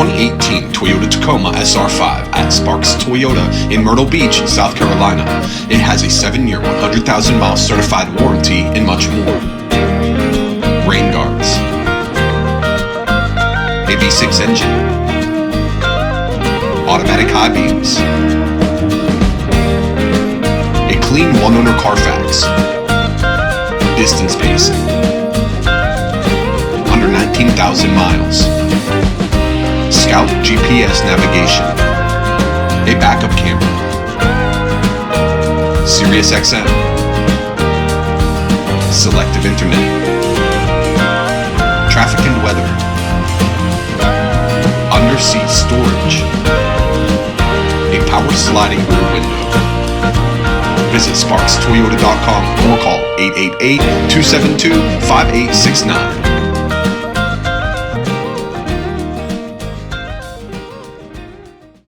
2018 Toyota Tacoma SR5 at Sparks Toyota in Myrtle Beach, South Carolina. It has a 7-year, 100,000-mile certified warranty and much more. Rain guards, a V6 engine, automatic high beams, a clean one-owner Carfax, distance pacing, under 19,000 miles, Scout GPS navigation, a backup camera, SIRIUSXM, selective internet, traffic and weather, under-seat storage, a power sliding rear window. Visit SparksToyota.com or call 888-272-5869.